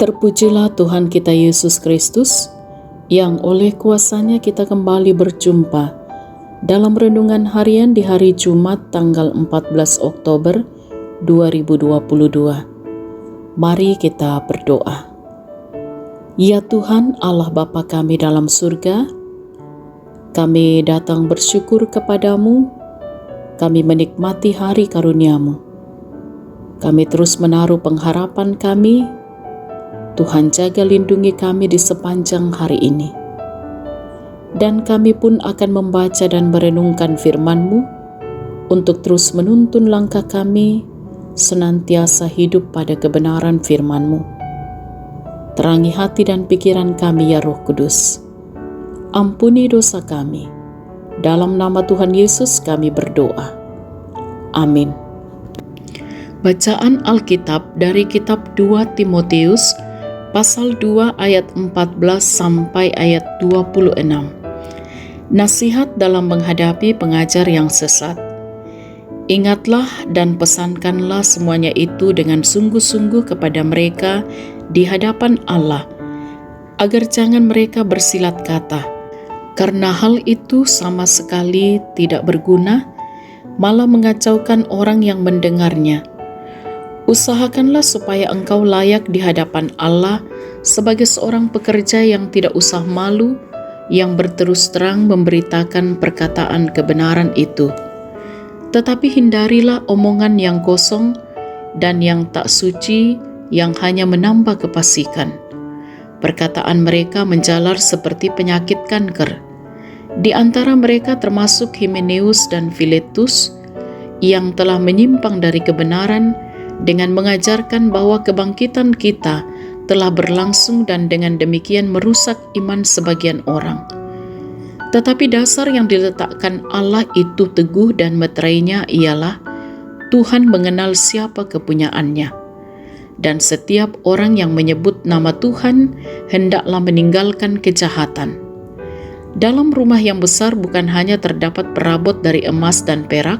Terpujilah Tuhan kita Yesus Kristus, yang oleh kuasa-Nya kita kembali berjumpa dalam renungan harian di hari Jumat tanggal 14 Oktober 2022. Mari kita berdoa. Ya Tuhan Allah Bapa kami dalam surga, kami datang bersyukur kepadamu, kami menikmati hari karunia-Mu. Kami terus menaruh pengharapan kami. Tuhan jaga lindungi kami di sepanjang hari ini. Dan kami pun akan membaca dan merenungkan firman-Mu untuk terus menuntun langkah kami senantiasa hidup pada kebenaran firman-Mu. Terangi hati dan pikiran kami ya Roh Kudus. Ampuni dosa kami. Dalam nama Tuhan Yesus kami berdoa. Amin. Bacaan Alkitab dari kitab 2 Timotius pasal 2 ayat 14 sampai ayat 26. Nasihat dalam menghadapi pengajar yang sesat. Ingatlah dan pesankanlah semuanya itu dengan sungguh-sungguh kepada mereka di hadapan Allah, agar jangan mereka bersilat kata, karena hal itu sama sekali tidak berguna, malah mengacaukan orang yang mendengarnya. Usahakanlah supaya engkau layak di hadapan Allah sebagai seorang pekerja yang tidak usah malu, yang berterus terang memberitakan perkataan kebenaran itu. Tetapi hindarilah omongan yang kosong dan yang tak suci, yang hanya menambah kefasikan. Perkataan mereka menjalar seperti penyakit kanker. Di antara mereka termasuk Himeneus dan Filetus, yang telah menyimpang dari kebenaran dengan mengajarkan bahwa kebangkitan kita telah berlangsung dan dengan demikian merusak iman sebagian orang. Tetapi dasar yang diletakkan Allah itu teguh dan meterainya ialah Tuhan mengenal siapa kepunyaannya. Dan setiap orang yang menyebut nama Tuhan hendaklah meninggalkan kejahatan. Dalam rumah yang besar bukan hanya terdapat perabot dari emas dan perak,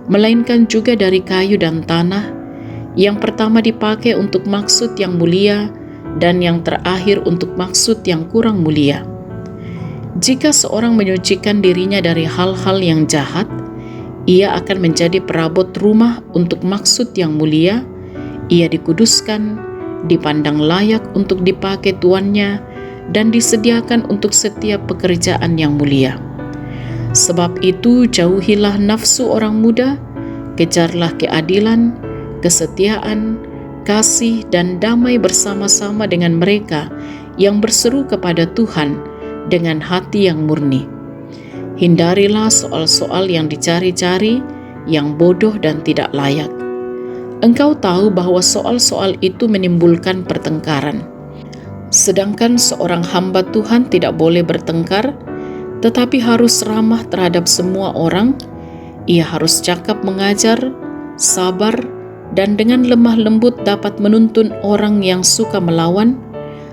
melainkan juga dari kayu dan tanah, yang pertama dipakai untuk maksud yang mulia dan yang terakhir untuk maksud yang kurang mulia. Jika seorang menyucikan dirinya dari hal-hal yang jahat, ia akan menjadi perabot rumah untuk maksud yang mulia. Ia dikuduskan, dipandang layak untuk dipakai tuannya, dan disediakan untuk setiap pekerjaan yang mulia. Sebab itu jauhilah nafsu orang muda, kejarlah keadilan, kesetiaan, kasih, dan damai bersama-sama dengan mereka yang berseru kepada Tuhan dengan hati yang murni. Hindarilah soal-soal yang dicari-cari, yang bodoh dan tidak layak. Engkau tahu bahwa soal-soal itu menimbulkan pertengkaran. Sedangkan seorang hamba Tuhan tidak boleh bertengkar, tetapi harus ramah terhadap semua orang. Ia harus cakap mengajar, sabar, dan dengan lemah lembut dapat menuntun orang yang suka melawan,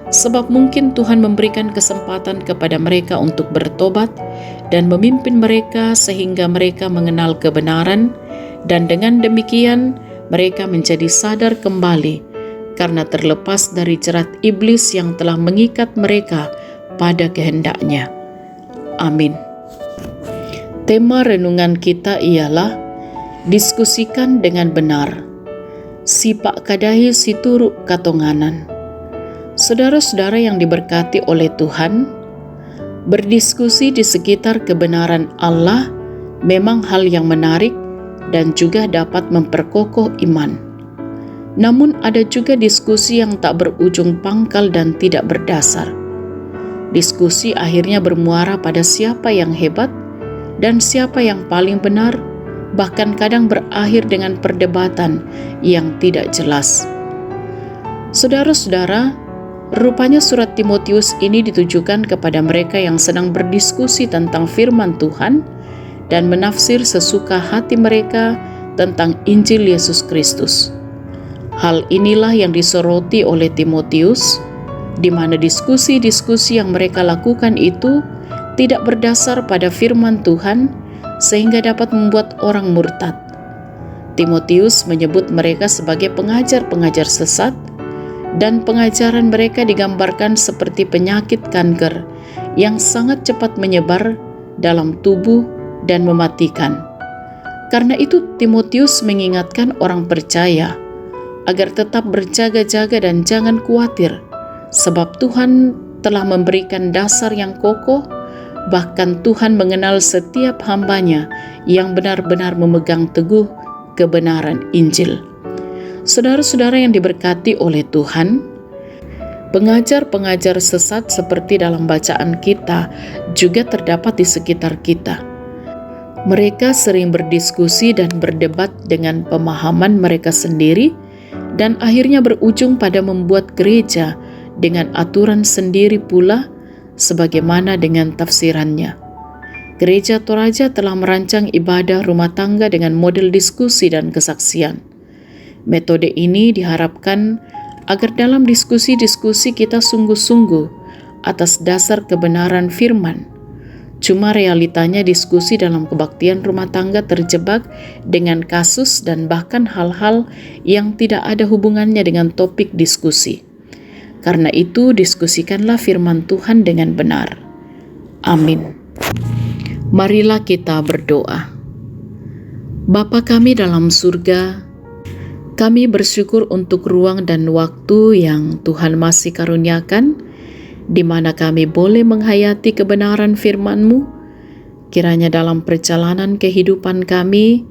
sebab mungkin Tuhan memberikan kesempatan kepada mereka untuk bertobat dan memimpin mereka sehingga mereka mengenal kebenaran, dan dengan demikian mereka menjadi sadar kembali karena terlepas dari jerat iblis yang telah mengikat mereka pada kehendaknya. Amin. Tema renungan kita ialah diskusikan dengan benar. Sipak kadahi situruk katonganan. Saudara-saudara yang diberkati oleh Tuhan, berdiskusi di sekitar kebenaran Allah memang hal yang menarik dan juga dapat memperkokoh iman. Namun ada juga diskusi yang tak berujung pangkal dan tidak berdasar. Diskusi akhirnya bermuara pada siapa yang hebat dan siapa yang paling benar, bahkan kadang berakhir dengan perdebatan yang tidak jelas. Saudara-saudara, rupanya surat Timotius ini ditujukan kepada mereka yang sedang berdiskusi tentang firman Tuhan dan menafsir sesuka hati mereka tentang Injil Yesus Kristus. Hal inilah yang disoroti oleh Timotius, di mana diskusi-diskusi yang mereka lakukan itu tidak berdasar pada firman Tuhan, sehingga dapat membuat orang murtad. Timotius menyebut mereka sebagai pengajar-pengajar sesat dan pengajaran mereka digambarkan seperti penyakit kanker yang sangat cepat menyebar dalam tubuh dan mematikan. Karena itu Timotius mengingatkan orang percaya agar tetap berjaga-jaga dan jangan khawatir, sebab Tuhan telah memberikan dasar yang kokoh. Bahkan Tuhan mengenal setiap hamba-Nya yang benar-benar memegang teguh kebenaran Injil. Saudara-saudara yang diberkati oleh Tuhan, pengajar-pengajar sesat seperti dalam bacaan kita juga terdapat di sekitar kita. Mereka sering berdiskusi dan berdebat dengan pemahaman mereka sendiri, dan akhirnya berujung pada membuat gereja dengan aturan sendiri pula sebagaimana dengan tafsirannya. Gereja Toraja telah merancang ibadah rumah tangga dengan model diskusi dan kesaksian. Metode ini diharapkan agar dalam diskusi-diskusi kita sungguh-sungguh atas dasar kebenaran firman. Cuma realitanya diskusi dalam kebaktian rumah tangga terjebak dengan kasus dan bahkan hal-hal yang tidak ada hubungannya dengan topik diskusi. Karena itu, diskusikanlah firman Tuhan dengan benar. Amin. Marilah kita berdoa. Bapa kami dalam surga, kami bersyukur untuk ruang dan waktu yang Tuhan masih karuniakan, di mana kami boleh menghayati kebenaran firman-Mu. Kiranya dalam perjalanan kehidupan kami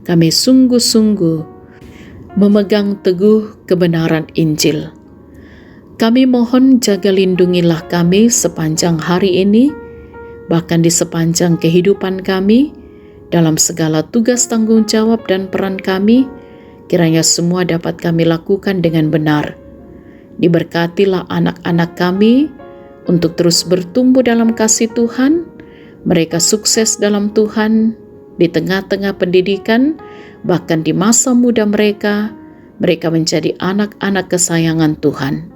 sungguh-sungguh memegang teguh kebenaran Injil. Kami mohon jaga lindungilah kami sepanjang hari ini, bahkan di sepanjang kehidupan kami, dalam segala tugas tanggung jawab dan peran kami, kiranya semua dapat kami lakukan dengan benar. Diberkatilah anak-anak kami untuk terus bertumbuh dalam kasih Tuhan, mereka sukses dalam Tuhan, di tengah-tengah pendidikan, bahkan di masa muda mereka menjadi anak-anak kesayangan Tuhan.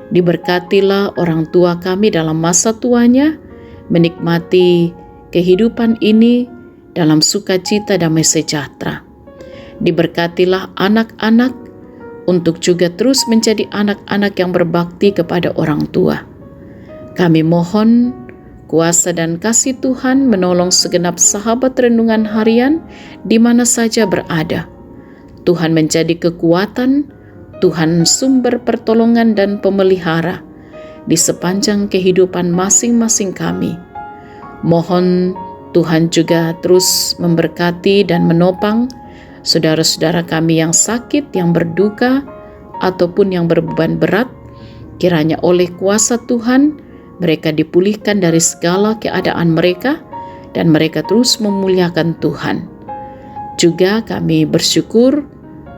Diberkatilah orang tua kami dalam masa tuanya, menikmati kehidupan ini dalam sukacita damai sejahtera. Diberkatilah anak-anak untuk juga terus menjadi anak-anak yang berbakti kepada orang tua. Kami mohon kuasa dan kasih Tuhan menolong segenap sahabat renungan harian di mana saja berada. Tuhan menjadi kekuatan, Tuhan sumber pertolongan dan pemelihara di sepanjang kehidupan masing-masing kami. Mohon Tuhan juga terus memberkati dan menopang saudara-saudara kami yang sakit, yang berduka, ataupun yang berbeban berat. Kiranya oleh kuasa Tuhan, mereka dipulihkan dari segala keadaan mereka, dan mereka terus memuliakan Tuhan. Juga kami bersyukur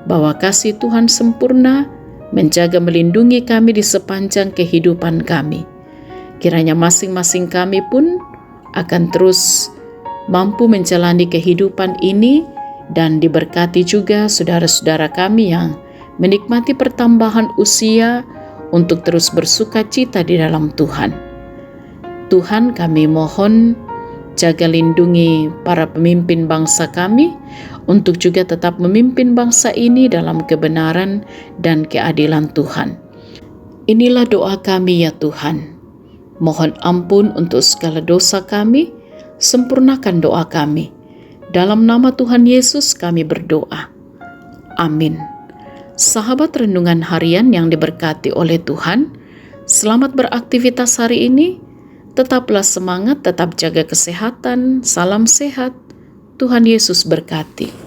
bahwa kasih Tuhan sempurna menjaga melindungi kami di sepanjang kehidupan kami. Kiranya masing-masing kami pun akan terus mampu menjalani kehidupan ini dan diberkati juga saudara-saudara kami yang menikmati pertambahan usia untuk terus bersukacita di dalam Tuhan. Tuhan, kami mohon jaga lindungi para pemimpin bangsa kami untuk juga tetap memimpin bangsa ini dalam kebenaran dan keadilan Tuhan. Inilah doa kami ya Tuhan. Mohon ampun untuk segala dosa kami, sempurnakan doa kami. Dalam nama Tuhan Yesus kami berdoa. Amin. Sahabat renungan harian yang diberkati oleh Tuhan, selamat beraktivitas hari ini. Tetaplah semangat, tetap jaga kesehatan. Salam sehat. Tuhan Yesus berkati.